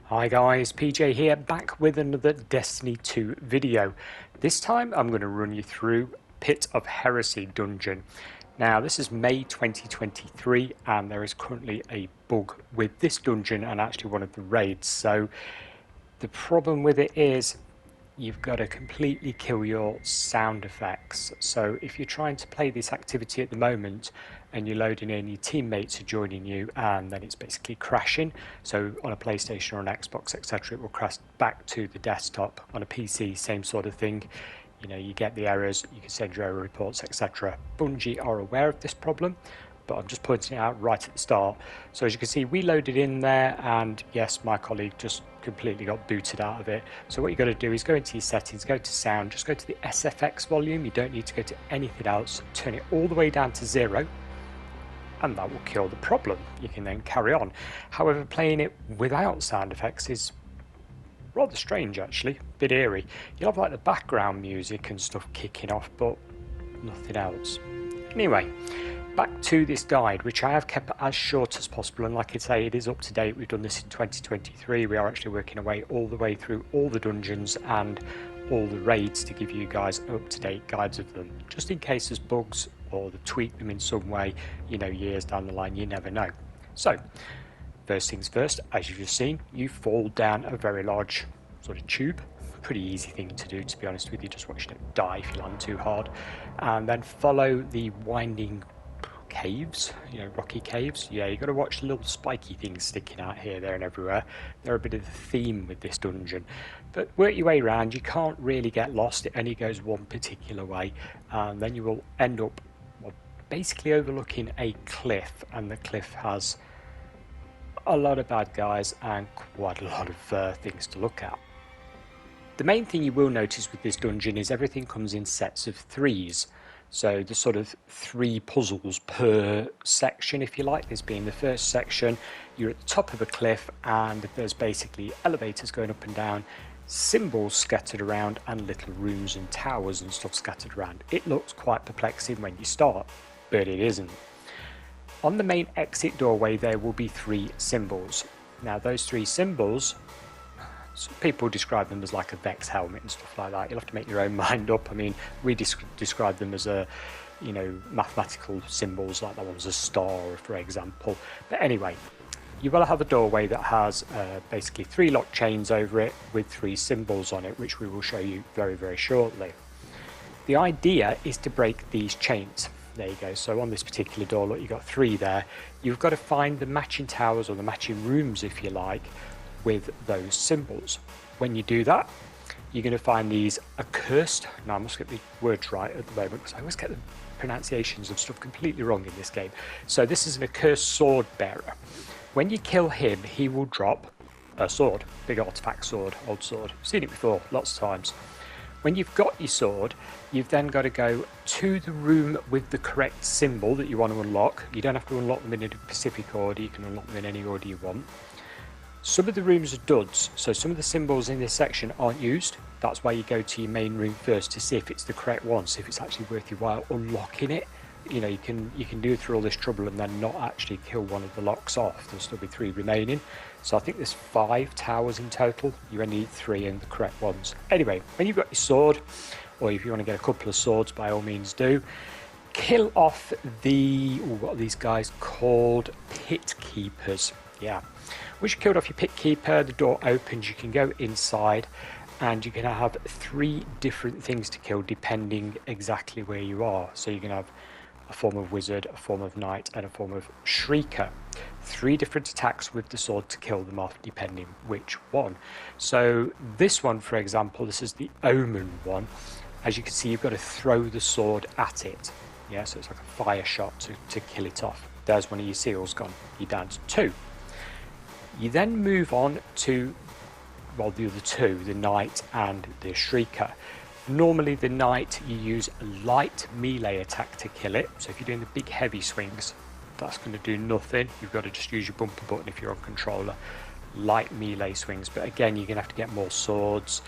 Hi guys, PJ here, back with another Destiny 2 video. This time I'm going to run you through Pit of Heresy dungeon. Now this is May 2023 and there is currently a bug with this dungeon and actually one of the raids. So the problem with it is you've got to completely kill your sound effects. So if you're trying to play this activity at the moment and you're loading in, your teammates are joining you and then it's basically crashing. So on a PlayStation or an Xbox, etc., it will crash back to the desktop. On a PC, same sort of thing. You know, you get the errors, you can send your error reports, etc. Bungie are aware of this problem, but I'm just pointing it out right at the start. So as you can see, we loaded in there and yes, my colleague just completely got booted out of it. So what you got to do is go into your settings, go to sound, just go to the SFX volume. You don't need to go to anything else. Turn it all the way down to 0 and that will kill the problem. You can then carry on. However, playing it without sound effects is rather strange actually, a bit eerie. You'll have like the background music and stuff kicking off, but nothing else. Anyway, back to this guide, which I have kept as short as possible, and like I say, it is up to date. We've done this in 2023. We are actually working our way all the way through all the dungeons and all the raids to give you guys up-to-date guides of them, just in case there's bugs or they tweak them in some way, you know, years down the line, you never know. So first things first, as you've just seen, you fall down a very large sort of tube. Pretty easy thing to do, to be honest with you. Just watch it die if you land too hard, and then follow the winding caves, you know, rocky caves. Yeah, you got to watch the little spiky things sticking out here, there and everywhere. They're a bit of a theme with this dungeon, but work your way around. You can't really get lost. It only goes one particular way, and then you will end up, well, basically overlooking a cliff, and the cliff has a lot of bad guys and quite a lot of things to look at. The main thing you will notice with this dungeon is everything comes in sets of 3s. So there's sort of 3 puzzles per section, if you like. This being the first section, you're at the top of a cliff and there's basically elevators going up and down, symbols scattered around and little rooms and towers and stuff scattered around. It looks quite perplexing when you start, but it isn't. On the main exit doorway there will be 3 symbols. Now those 3 symbols, some people describe them as like a Vex helmet and stuff like that. You'll have to make your own mind up. I mean, we describe them as a, you know, mathematical symbols, like that one's a star, for example. But anyway, you will have a doorway that has basically 3 lock chains over it with 3 symbols on it, which we will show you very, very shortly. The idea is to break these chains. There you go. So on this particular door, look, you've got 3 there. You've got to find the matching towers or the matching rooms, if you like, with those symbols. When you do that, you're going to find these accursed, now I must get the words right at the moment because I always get the pronunciations of stuff completely wrong in this game. So this is an accursed sword bearer. When you kill him, he will drop a sword, big artifact sword, old sword. Seen it before lots of times. When you've got your sword, you've then got to go to the room with the correct symbol that you want to unlock. You don't have to unlock them in a specific order, you can unlock them in any order you want. Some of the rooms are duds, so some of the symbols in this section aren't used. That's why you go to your main room first to see if it's the correct one, see if it's actually worth your while unlocking it. You know, you can do through all this trouble and then not actually kill one of the locks off. There'll still be 3 remaining. So I think there's 5 towers in total. You only need 3 and the correct ones. Anyway, when you've got your sword, or if you want to get a couple of swords, by all means do. Kill off the, what are these guys called? Pit keepers. Yeah. Once you killed off your pit keeper, the door opens, you can go inside and you can have 3 different things to kill depending exactly where you are. So you can have a form of wizard, a form of knight and a form of shrieker. 3 different attacks with the sword to kill them off depending which one. So this one, for example, this is the omen one. As you can see, you've got to throw the sword at it. Yeah, so it's like a fire shot to kill it off. There's one of your seals gone. You're down to 2. You then move on to, well, the other 2, the knight and the shrieker. Normally the knight, you use a light melee attack to kill it. So if you're doing the big heavy swings, that's going to do nothing. You've got to just use your bumper button if you're on controller. Light melee swings, but again, you're going to have to get more swords,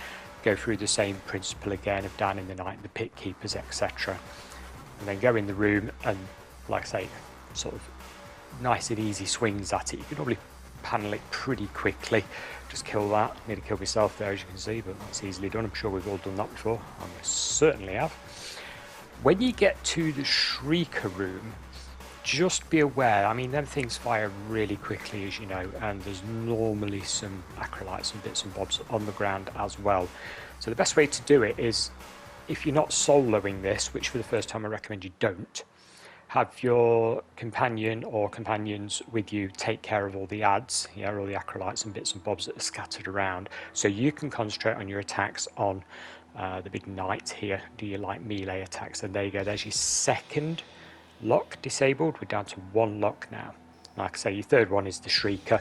go through the same principle again of downing the knight and the pit keepers, etc. And then go in the room and, like I say, sort of nice and easy swings at it. You can normally panel it pretty quickly. Just kill that. Need to kill myself there, as you can see, but that's easily done. I'm sure we've all done that before. I certainly have. When you get to the Shrieker room, just be aware, I mean, them things fire really quickly, as you know, and there's normally some acrolytes and bits and bobs on the ground as well. So the best way to do it is, if you're not soloing this, which for the first time I recommend you don't, have your companion or companions with you take care of all the ads, all the acrolytes and bits and bobs that are scattered around, so you can concentrate on your attacks on the big knight here. Do your light melee attacks? And there you go, there's your second lock disabled. We're down to one lock now. Like I say, your third one is the Shrieker.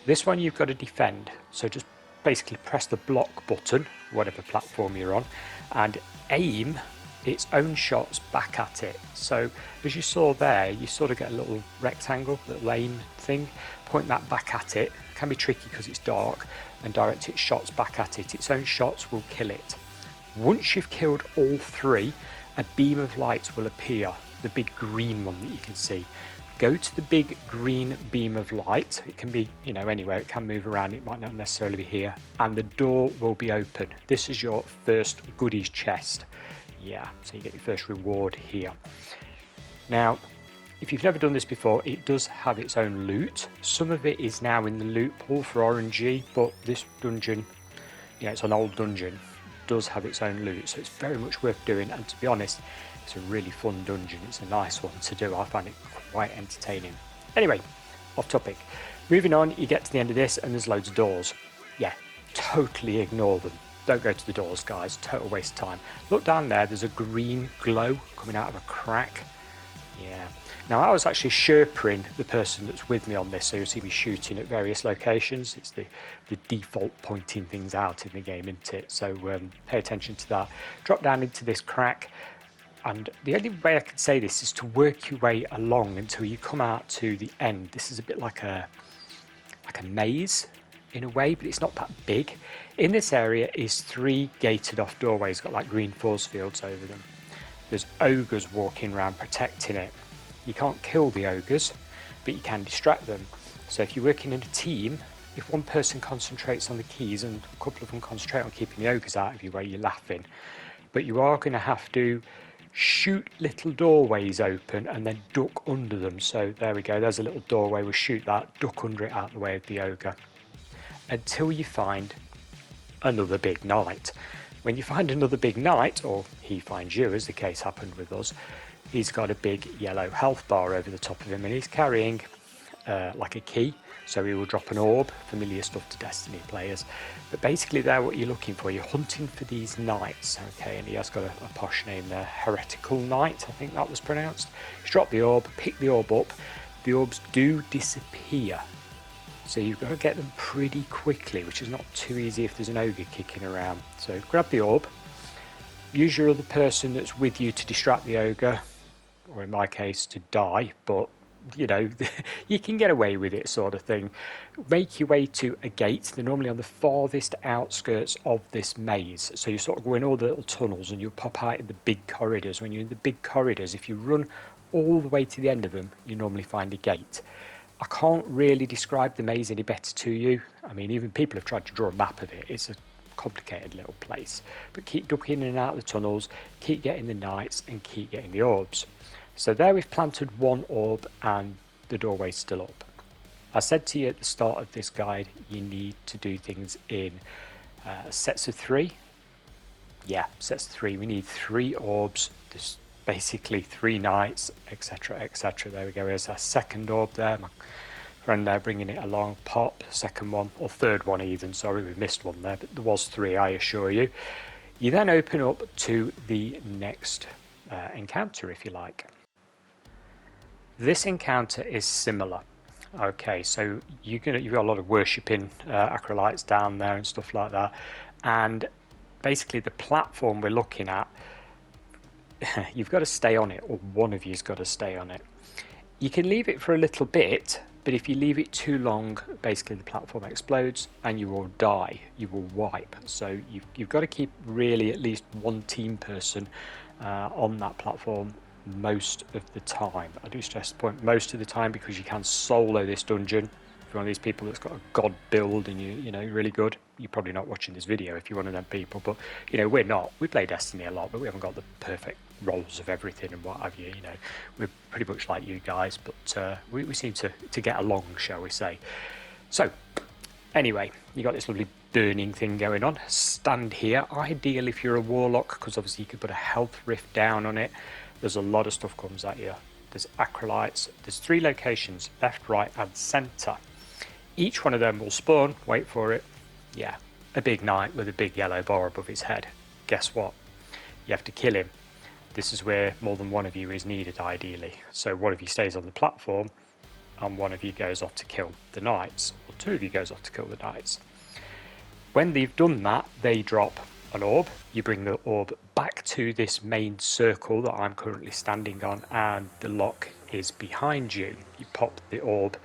This one you've got to defend, so just basically press the block button, whatever platform you're on, and aim its own shots back at it. So as you saw there, you sort of get a little rectangle, little aim thing. Point that back at it. It can be tricky because it's dark, and direct its shots back at it. Its own shots will kill it. Once you've killed all three, a beam of light will appear, the big green one that you can see. Go to the big green beam of light. It can be, anywhere. It can move around. It might not necessarily be here. And the door will be open. This is your first goodies chest. Yeah, so you get your first reward here. Now, if you've never done this before, it does have its own loot. Some of it is now in the loot pool for RNG, but this dungeon, it's an old dungeon, does have its own loot, so it's very much worth doing. And to be honest, it's a really fun dungeon. It's a nice one to do. I find it quite entertaining. Anyway, off topic. Moving on, you get to the end of this and there's loads of doors. Yeah, totally ignore them. Don't go to the doors, guys. Total waste of time. Look down there. There's a green glow coming out of a crack. Yeah. Now, I was actually Sherpering the person that's with me on this, so you'll see me shooting at various locations. It's the default pointing things out in the game, isn't it? So pay attention to that. Drop down into this crack. And the only way I can say this is to work your way along until you come out to the end. This is a bit like a maze in a way, but it's not that big. In this area is 3 gated off doorways, got like green force fields over them. There's ogres walking around protecting it. You can't kill the ogres, but you can distract them. So if you're working in a team, if one person concentrates on the keys and a couple of them concentrate on keeping the ogres out of your way, you're laughing. But you are going to have to shoot little doorways open and then duck under them. So there we go, there's a little doorway. We'll shoot that, duck under it out of the way of the ogre, until you find another big knight. When you find another big knight, or he finds you, as the case happened with us, he's got a big yellow health bar over the top of him, and he's carrying like a key, so he will drop an orb, familiar stuff to Destiny players. But basically they're what you're looking for. You're hunting for these knights, okay, and he has got a posh name there, Heretical Knight, I think that was pronounced. You drop the orb, pick the orb up, the orbs do disappear. So you've got to get them pretty quickly, which is not too easy if there's an ogre kicking around. So grab the orb, use your other person that's with you to distract the ogre, or in my case to die, but you can get away with it, sort of thing. Make your way to a gate. They're normally on the farthest outskirts of this maze, so you sort of go in all the little tunnels and you'll pop out in the big corridors. When you're in the big corridors, if you run all the way to the end of them, you normally find a gate. I can't really describe the maze any better to you. I mean, even people have tried to draw a map of it. It's a complicated little place. But keep ducking in and out of the tunnels, keep getting the knights, and keep getting the orbs. So there we've planted one orb and the doorway's still up. I said to you at the start of this guide, you need to do things in sets of 3. Yeah, sets of 3. We need 3 orbs. There's basically 3 knights, etc, etc. There we go. There's our second orb there. My friend there bringing it along. Pop, second one, or third one even. Sorry, we missed one there, but there was 3, I assure you. You then open up to the next encounter, if you like. This encounter is similar. Okay, so you've got a lot of worshipping acolytes down there and stuff like that, and basically the platform we're looking at, you've got to stay on it, or one of you's got to stay on it. You can leave it for a little bit, but if you leave it too long, basically the platform explodes and you will die, you will wipe. So you've got to keep really at least one team person on that platform most of the time. I do stress the point most of the time, because you can solo this dungeon If you're one of these people that's got a god build and you know, really good, you're probably not watching this video if you're one of them people. But, you know, we're not. We play Destiny a lot, but we haven't got the perfect rolls of everything and what have you. You know, we're pretty much like you guys, but we seem to get along, shall we say. So, anyway, you got this lovely burning thing going on. Stand here. Ideal if you're a warlock, because obviously you could put a health rift down on it. There's a lot of stuff comes at you. There's acrylites. There's 3 locations, left, right and centre. Each one of them will spawn, wait for it, yeah, a big knight with a big yellow bar above his head. Guess what? You have to kill him. This is where more than one of you is needed ideally. So one of you stays on the platform and one of you goes off to kill the knights, or 2 of you goes off to kill the knights. When they've done that, they drop an orb. You bring the orb back to this main circle that I'm currently standing on, and the lock is behind you. You pop the orb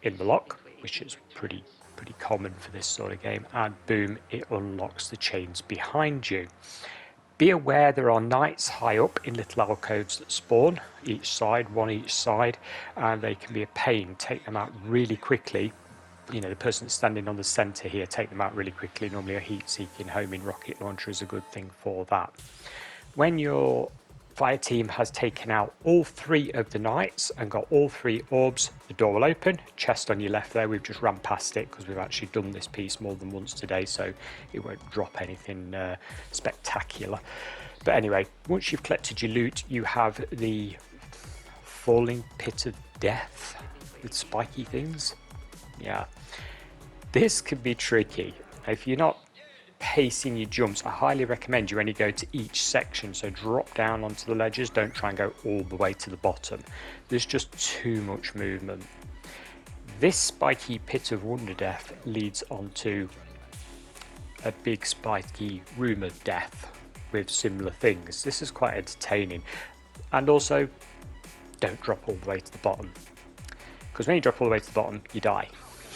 in the lock, which is pretty common for this sort of game, and boom, it unlocks the chains behind you. Be aware there are knights high up in little alcoves that spawn each side, one each side, and they can be a pain. Take them out really quickly. You know, the person that's standing on the centre here, take them out really quickly. Normally a heat-seeking homing rocket launcher is a good thing for that. When your fire team has taken out all 3 of the knights and got all 3 orbs, the door will open. Chest on your left there, we've just ran past it because we've actually done this piece more than once today, so it won't drop anything spectacular. But anyway, once you've collected your loot, you have the falling pit of death with spiky things. Yeah, this could be tricky. If you're not pacing your jumps, I highly recommend you only go to each section, so drop down onto the ledges, don't try and go all the way to the bottom. There's just too much movement. This spiky pit of wonder death leads onto a big spiky room of death with similar things. This is quite entertaining, and also don't drop all the way to the bottom, because when you drop all the way to the bottom you die.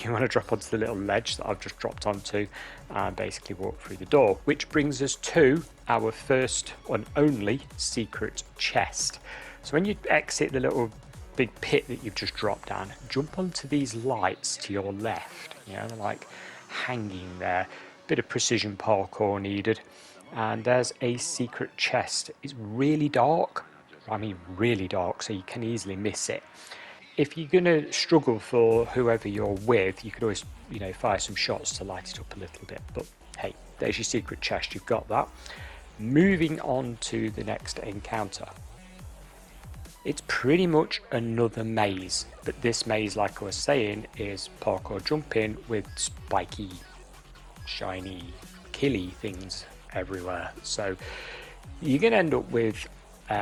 You want to drop onto the little ledge that I've just dropped onto and basically walk through the door, which brings us to our first and only secret chest. So when you exit the little big pit that you've just dropped down, jump onto these lights to your left. You know, they're like hanging there. Bit of precision parkour needed. And there's a secret chest. It's really dark. I mean really dark, so you can easily miss it. If you're going to struggle for whoever you're with, you can always, you know, fire some shots to light it up a little bit. But hey, there's your secret chest, you've got that. Moving on to the next encounter. It's pretty much another maze, but this maze, like I was saying, is parkour jumping with spiky, shiny, killy things everywhere. So you're going to end up with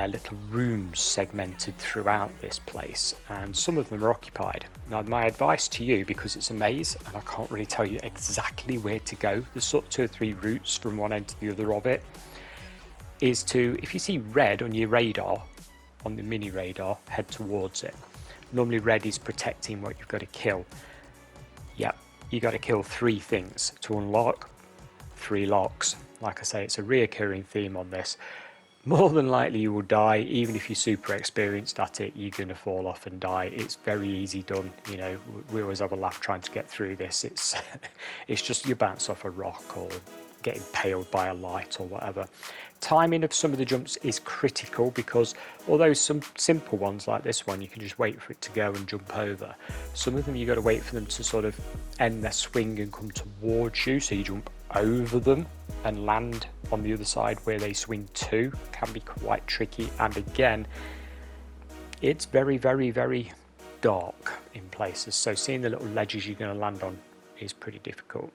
little rooms segmented throughout this place, and some of them are occupied. Now my advice to you, because it's a maze and I can't really tell you exactly where to go, there's sort of 2 or 3 routes from one end to the other of it, is to, if you see red on your radar, on the mini radar, head towards it. Normally red is protecting what you've got to kill. Yep, you got to kill 3 things to unlock 3 locks. Like I say, it's a reoccurring theme on this. More than likely you will die. Even if you're super experienced at it, you're going to fall off and die. It's very easy done. You know, we always have a laugh trying to get through this. It's just you bounce off a rock or get impaled by a light or whatever. Timing of some of the jumps is critical, because although some simple ones like this one, you can just wait for it to go and jump over. Some of them you got to wait for them to sort of end their swing and come towards you, so you jump over them and land on the other side where they swing to. Can be quite tricky, and again, it's very, very, very dark in places, so seeing the little ledges you're going to land on is pretty difficult.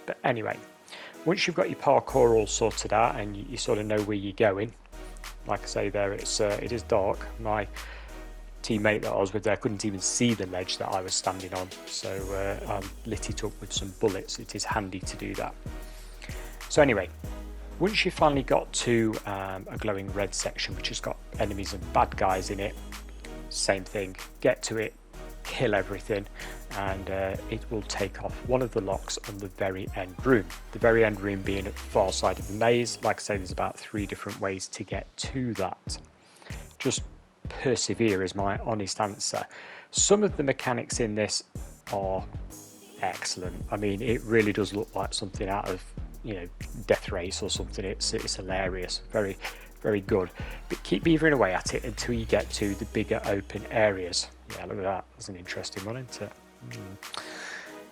But anyway, once you've got your parkour all sorted out and you sort of know where you're going, like I say there, it is dark. My teammate that I was with there couldn't even see the ledge that I was standing on, so I lit it up with some bullets. It is handy to do that. So anyway, once you've finally got to a glowing red section which has got enemies and bad guys in it, same thing, get to it, kill everything, and it will take off one of the locks on the very end room. The very end room being at the far side of the maze. Like I say, there's about 3 different ways to get to that. Just persevere is my honest answer. Some of the mechanics in this are excellent. I mean, it really does look like something out of, you know, Death Race or something. It's hilarious, very, very good. But keep beavering away at it until you get to the bigger open areas. Yeah, look at that. That's an interesting one, isn't it?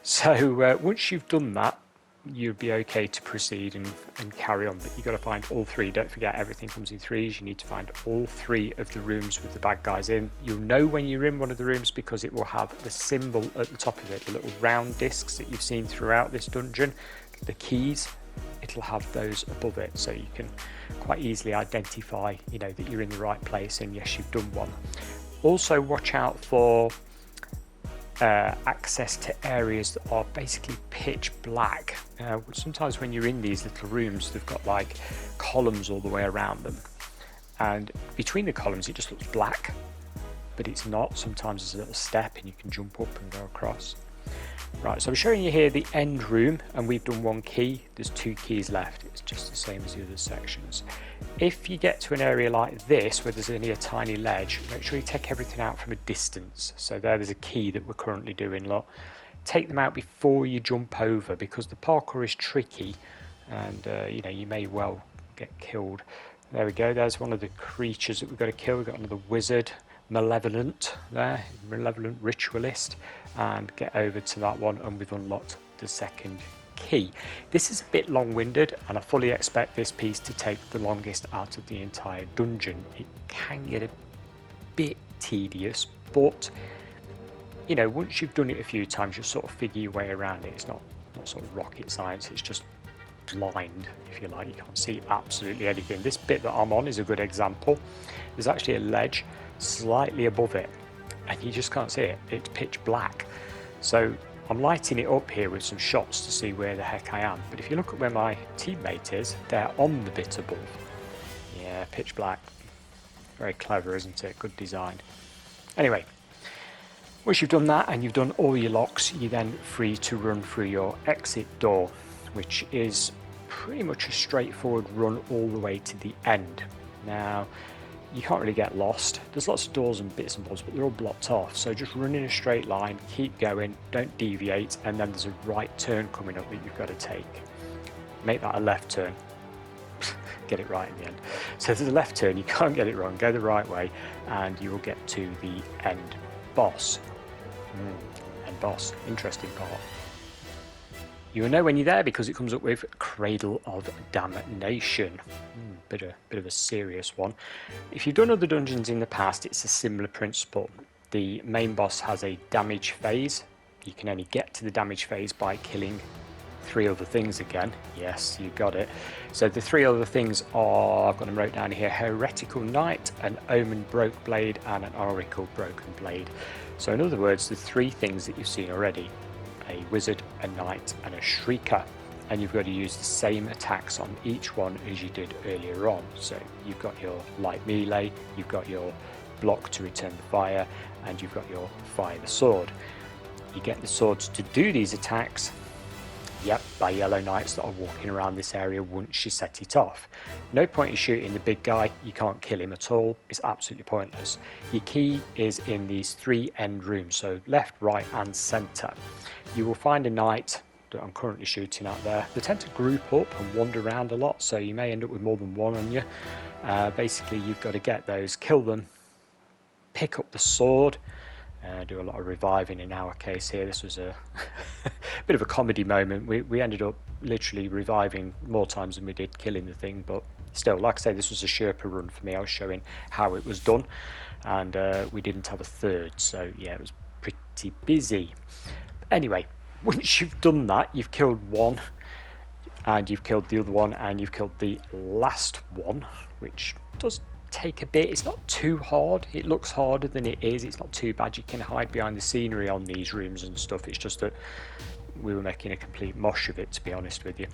So once you've done that, you'll be okay to proceed and carry on. But you've got to find all three. Don't forget, everything comes in threes. You need to find all three of the rooms with the bad guys in. You'll know when you're in one of the rooms because it will have the symbol at the top of it, the little round discs that you've seen throughout this dungeon. The keys, it'll have those above it, so you can quite easily identify, you know, that you're in the right place and yes, you've done one. Also, watch out for access to areas that are basically pitch black. Sometimes when you're in these little rooms, they've got like columns all the way around them, and between the columns it just looks black, but it's not. Sometimes there's a little step and you can jump up and go across. Right, so I'm showing you here the end room, and we've done one key. There's 2 keys left. It's just the same as the other sections. If you get to an area like this where there's only a tiny ledge, make sure you take everything out from a distance. So there's a key that we're currently doing. Look, take them out before you jump over, because the parkour is tricky, and you know, you may well get killed. There we go. There's one of the creatures that we've got to kill. We've got another wizard, malevolent there, malevolent ritualist, and get over to that one, and we've unlocked the second key. This is a bit long-winded, and I fully expect this piece to take the longest out of the entire dungeon. It can get a bit tedious, but you know, once you've done it a few times, you'll sort of figure your way around it. It's not sort of rocket science, it's just blind, if you like. You can't see absolutely anything. This bit that I'm on is a good example. There's actually a ledge slightly above it, and you just can't see it. It's pitch black. So I'm lighting it up here with some shots to see where the heck I am. But if you look at where my teammate is, they're on the bit above. Yeah, pitch black. Very clever, isn't it? Good design. Anyway, once you've done that and you've done all your locks, you're then free to run through your exit door, which is pretty much a straightforward run all the way to the end. Now, you can't really get lost. There's lots of doors and bits and bobs, but they're all blocked off. So just run in a straight line, keep going, don't deviate, and then there's a right turn coming up that you've got to take. Make that a left turn. Get it right in the end. So there's a left turn, you can't get it wrong. Go the right way, and you will get to the end boss. End boss, interesting part. You will know when you're there because it comes up with Cradle of Damnation. Bit of a serious one. If you've done other dungeons in the past, it's a similar principle. The main boss has a damage phase. You can only get to the damage phase by killing 3 other things again. Yes, you got it. So the 3 other things are, I've got them wrote down here: Heretical Knight, an Omen Broke Blade, and an Oracle Broken Blade. So in other words, the 3 things that you've seen already: a wizard, a knight, and a shrieker, and you've got to use the same attacks on each one as you did earlier on. So you've got your light melee, you've got your block to return the fire, and you've got your fire the sword. You get the swords to do these attacks, yep, by yellow knights that are walking around this area once you set it off. No point in shooting the big guy, you can't kill him at all, it's absolutely pointless. Your key is in these 3 end rooms, so left, right and centre. You will find a knight that I'm currently shooting at there. They tend to group up and wander around a lot, so you may end up with more than one on you. Basically, you've got to get those, kill them, pick up the sword, do a lot of reviving in our case here. This was a bit of a comedy moment. We ended up literally reviving more times than we did killing the thing, but still, like I say, this was a Sherpa run for me. I was showing how it was done, and we didn't have a third, so yeah, it was pretty busy. Anyway, once you've done that, you've killed one, and you've killed the other one, and you've killed the last one, which does take a bit. It's not too hard. It looks harder than it is. It's not too bad. You can hide behind the scenery on these rooms and stuff. It's just that we were making a complete mosh of it, to be honest with you.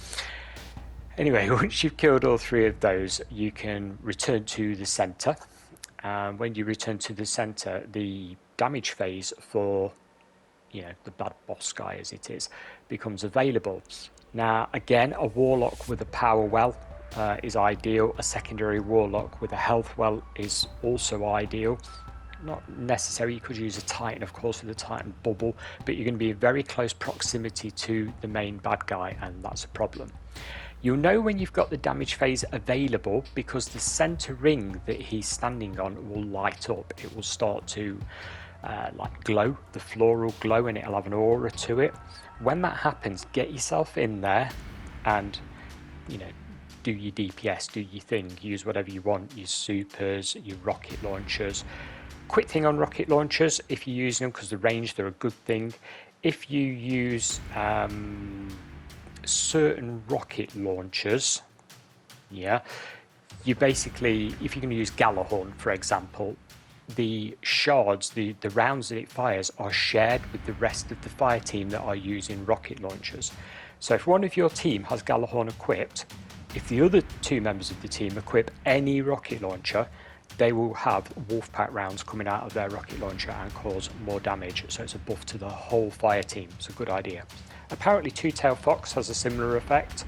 Anyway, once you've killed all 3 of those, you can return to the centre. When you return to the centre, the damage phase for, you know, the bad boss guy as it is, becomes available. Now, again, a warlock with a power well is ideal. A secondary warlock with a health well is also ideal. not necessary. You could use a Titan, of course, with a Titan bubble, but you're going to be in very close proximity to the main bad guy, and that's a problem. You'll know when you've got the damage phase available because the center ring that he's standing on will light up. It will start to like glow. The floor will glow and it'll have an aura to it. When that happens, get yourself in there and, you know, do your DPS, do your thing, use whatever you want, use supers, your rocket launchers. Quick thing on rocket launchers, if you're using them, because the range, they're a good thing. If you use certain rocket launchers, yeah, you basically, if you're going to use Galahorn, for example, the shards, the rounds that it fires are shared with the rest of the fire team that are using rocket launchers. So if one of your team has Galahorn equipped, if the other two members of the team equip any rocket launcher, they will have Wolfpack rounds coming out of their rocket launcher and cause more damage. So it's a buff to the whole fire team. It's a good idea. Apparently Two-Tailed Fox has a similar effect.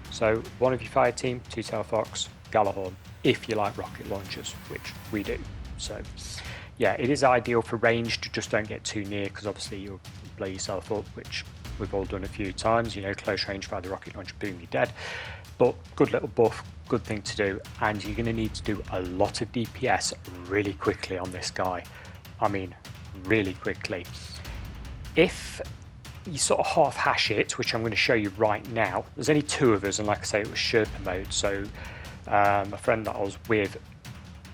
So one of your fire team, Two-Tailed Fox, Galahorn, if you like rocket launchers, which we do. So yeah, it is ideal for ranged, just don't get too near because obviously you'll blow yourself up, which we've all done a few times, you know, close range fire the rocket launcher, boom, you're dead. But good little buff, good thing to do, and you're going to need to do a lot of DPS really quickly on this guy. I mean, really quickly. If you sort of half hash it, which I'm going to show you right now, there's only two of us, and like I say, it was Sherpa mode, so a friend that I was with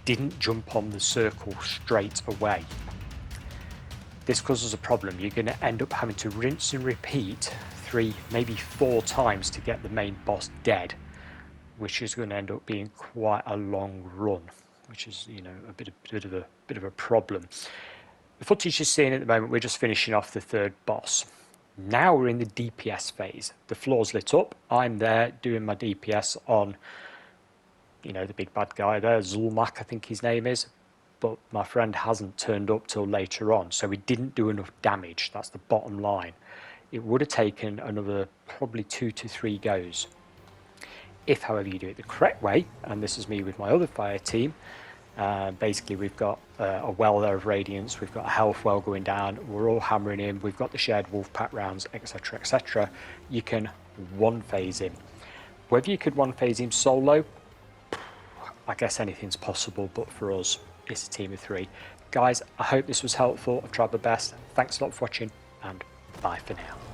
didn't jump on the circle straight away. This causes a problem. You're going to end up having to rinse and repeat 3, maybe 4 times to get the main boss dead, which is going to end up being quite a long run, which is, you know, a bit of a problem. The footage you're seeing at the moment, we're just finishing off the 3rd boss. Now we're in the DPS phase. The floor's lit up. I'm there doing my DPS on, you know, the big bad guy there, Zulmak, I think his name is. But my friend hasn't turned up till later on, so we didn't do enough damage. That's the bottom line. It would have taken another probably 2 to 3 goes. If, however, you do it the correct way, and this is me with my other fire team, basically we've got a well there of radiance, we've got a health well going down, we're all hammering in, we've got the shared wolf pack rounds, etc, etc. You can one phase him. Whether you could one phase him solo, I guess anything's possible, but for us, it's a team of 3. Guys, I hope this was helpful. I've tried my best. Thanks a lot for watching, and bye for now.